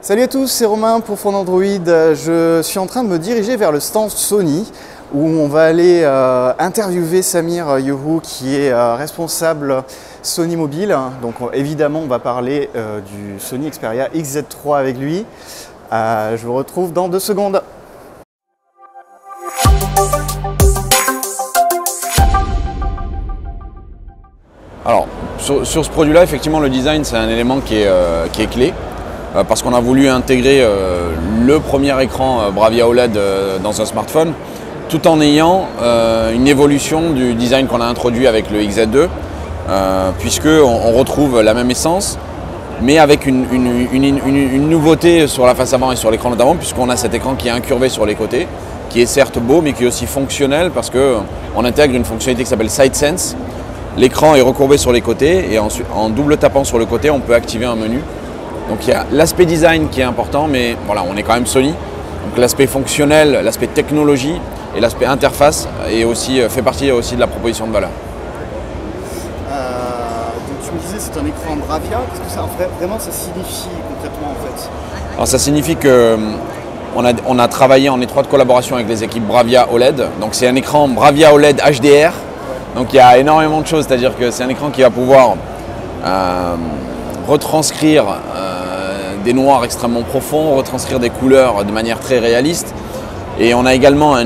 Salut à tous, c'est Romain pour Phone Android. Je suis en train de me diriger vers le stand Sony où on va aller interviewer Samir Yohou qui est responsable Sony Mobile. Donc évidemment on va parler du Sony Xperia XZ3 avec lui. Je vous retrouve dans 2 secondes. Alors sur ce produit-là, effectivement le design c'est un élément qui est clé. Parce qu'on a voulu intégrer le premier écran Bravia OLED dans un smartphone, tout en ayant une évolution du design qu'on a introduit avec le XZ2, puisqu'on retrouve la même essence, mais avec une nouveauté sur la face avant et sur l'écran notamment, puisqu'on a cet écran qui est incurvé sur les côtés, qui est certes beau, mais qui est aussi fonctionnel, parce qu'on intègre une fonctionnalité qui s'appelle SideSense. L'écran est recourbé sur les côtés, et ensuite, en double tapant sur le côté, on peut activer un menu. Donc il y a l'aspect design qui est important, mais voilà, on est quand même Sony. Donc l'aspect fonctionnel, l'aspect technologie et l'aspect interface fait partie aussi de la proposition de valeur. Donc tu me disais c'est un écran Bravia, qu'est-ce que ça signifie concrètement en fait? Alors ça signifie qu'on a travaillé en étroite collaboration avec les équipes Bravia OLED. Donc c'est un écran Bravia OLED HDR. Donc il y a énormément de choses, c'est-à-dire que c'est un écran qui va pouvoir retranscrire des noirs extrêmement profonds, retranscrire des couleurs de manière très réaliste. Et on a également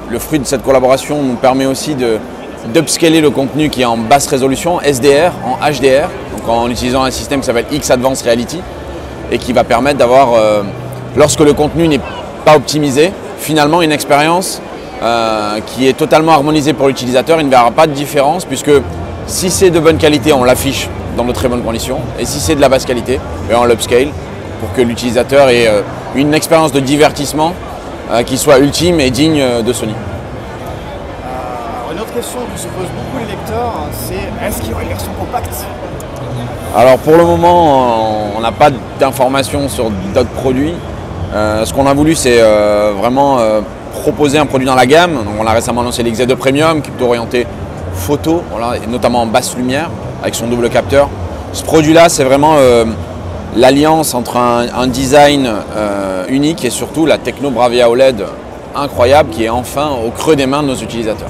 le fruit de cette collaboration nous permet aussi d'upscaler le contenu qui est en basse résolution, SDR, en HDR, donc en utilisant un système qui s'appelle X Advanced Reality et qui va permettre d'avoir, lorsque le contenu n'est pas optimisé, finalement une expérience qui est totalement harmonisée pour l'utilisateur. Il ne verra pas de différence puisque si c'est de bonne qualité, on l'affiche dans de très bonnes conditions, et si c'est de la basse qualité, on l'upscale pour que l'utilisateur ait une expérience de divertissement qui soit ultime et digne de Sony. Une autre question que se posent beaucoup les lecteurs, c'est est-ce qu'il y aura une version compacte? Alors pour le moment, on n'a pas d'informations sur d'autres produits. Ce qu'on a voulu, c'est vraiment proposer un produit dans la gamme. Donc, on a récemment lancé l'XZ2 Premium qui est plutôt orienté photo, voilà, et notamment en basse lumière, avec son double capteur. Ce produit-là, c'est vraiment l'alliance entre un design unique et surtout la techno Bravia OLED incroyable qui est enfin au creux des mains de nos utilisateurs.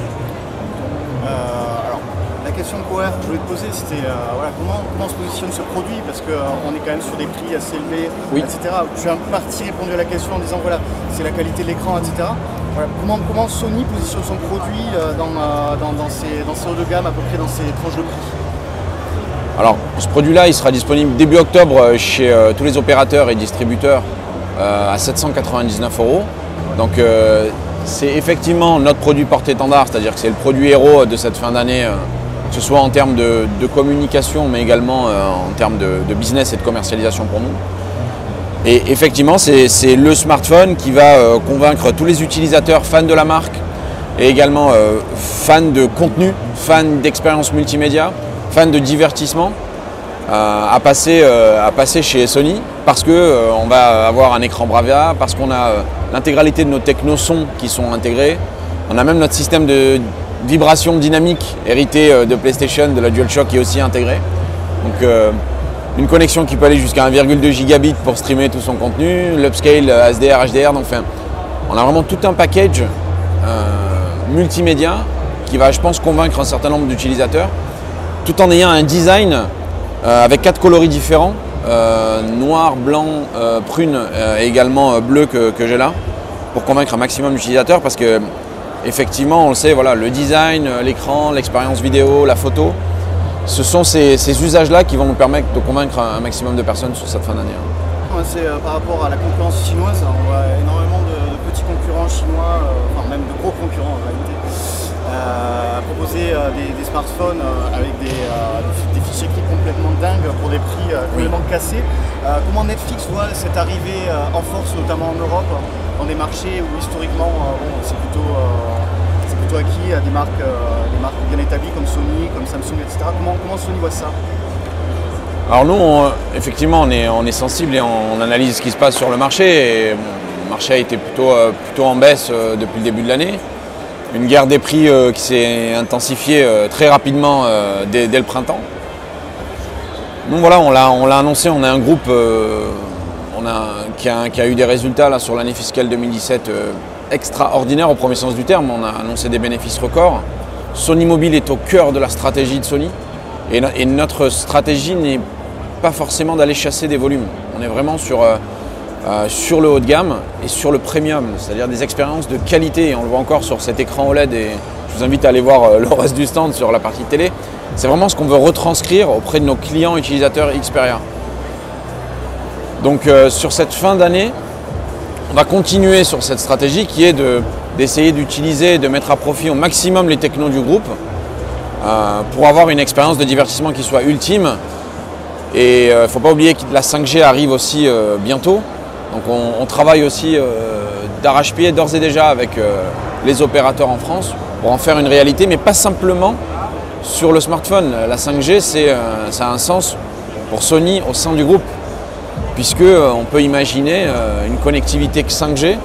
Alors, la question que je voulais te poser, c'était comment se positionne ce produit, parce qu'on est quand même sur des prix assez élevés, oui, etc. Tu as en partie répondu à la question en disant voilà, c'est la qualité de l'écran, etc. Voilà, comment Sony positionne son produit dans ses hauts de gamme, à peu près dans ses tranches de prix? Alors, ce produit-là, il sera disponible début octobre chez tous les opérateurs et distributeurs à 799 €. Donc, c'est effectivement notre produit porte-étendard, c'est-à-dire que c'est le produit héros de cette fin d'année, que ce soit en termes de communication, mais également en termes de business et de commercialisation pour nous. Et effectivement, c'est le smartphone qui va convaincre tous les utilisateurs fans de la marque et également fans de contenu, fans d'expérience multimédia, fans de divertissement, à passer chez Sony parce qu'on va avoir un écran Bravia, parce qu'on a l'intégralité de nos technosons qui sont intégrés. On a même notre système de vibration dynamique hérité de PlayStation, de la DualShock qui est aussi intégré. Donc une connexion qui peut aller jusqu'à 1,2 gigabit pour streamer tout son contenu, l'upscale SDR, HDR. Donc on a vraiment tout un package multimédia qui va, je pense, convaincre un certain nombre d'utilisateurs, tout en ayant un design avec 4 coloris différents, noir, blanc, prune et également bleu que j'ai là, pour convaincre un maximum d'utilisateurs parce que effectivement, on le sait, voilà, le design, l'écran, l'expérience vidéo, la photo, ce sont ces usages-là qui vont nous permettre de convaincre un maximum de personnes sur cette fin d'année. C'est par rapport à la concurrence chinoise, on voit énormément de petits concurrents chinois, enfin même de gros concurrents en réalité, proposer des smartphones avec des fichiers clés complètement dingues pour des prix complètement cassés. Comment Netflix voit cette arrivée en force, notamment en Europe, dans des marchés où historiquement c'est plutôt acquis à des marques bien établies comme Sony, comme Samsung, etc. Comment Sony voit ça? Alors nous, effectivement, on est sensible et on analyse ce qui se passe sur le marché. Et, le marché a été plutôt en baisse depuis le début de l'année. Une guerre des prix qui s'est intensifiée très rapidement dès le printemps. Donc voilà, on l'a annoncé, on est un groupe qui a eu des résultats là, sur l'année fiscale 2017 extraordinaires au premier sens du terme. On a annoncé des bénéfices records. Sony Mobile est au cœur de la stratégie de Sony. Et notre stratégie n'est pas forcément d'aller chasser des volumes. On est vraiment sur le haut de gamme et sur le premium, c'est-à-dire des expériences de qualité. Et on le voit encore sur cet écran OLED et je vous invite à aller voir le reste du stand sur la partie télé. C'est vraiment ce qu'on veut retranscrire auprès de nos clients utilisateurs Xperia. Donc sur cette fin d'année, on va continuer sur cette stratégie qui est d'essayer d'utiliser et de mettre à profit au maximum les technos du groupe pour avoir une expérience de divertissement qui soit ultime. Et il ne faut pas oublier que la 5G arrive aussi bientôt. Donc on travaille aussi d'arrache-pied d'ores et déjà avec les opérateurs en France pour en faire une réalité, mais pas simplement sur le smartphone. La 5G, ça a un sens pour Sony au sein du groupe, puisqu'on peut imaginer une connectivité 5G,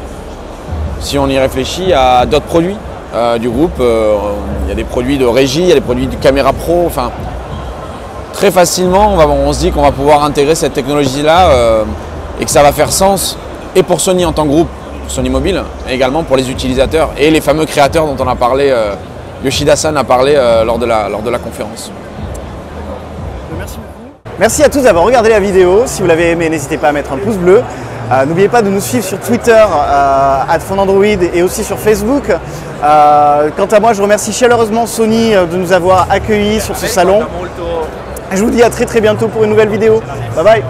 si on y réfléchit, à d'autres produits du groupe. Il y a des produits de régie, il y a des produits de caméra pro. Enfin, très facilement, on se dit qu'on va pouvoir intégrer cette technologie-là et que ça va faire sens et pour Sony en tant que groupe, pour Sony Mobile, et également pour les utilisateurs et les fameux créateurs dont on a parlé, Yoshida-san a parlé lors de la conférence. Merci beaucoup. Merci à tous d'avoir regardé la vidéo. Si vous l'avez aimé, n'hésitez pas à mettre un pouce bleu. N'oubliez pas de nous suivre sur Twitter, @PhoneAndroid et aussi sur Facebook. Quant à moi, je remercie chaleureusement Sony de nous avoir accueillis sur ce salon. Je vous dis à très bientôt pour une nouvelle vidéo. Bye bye.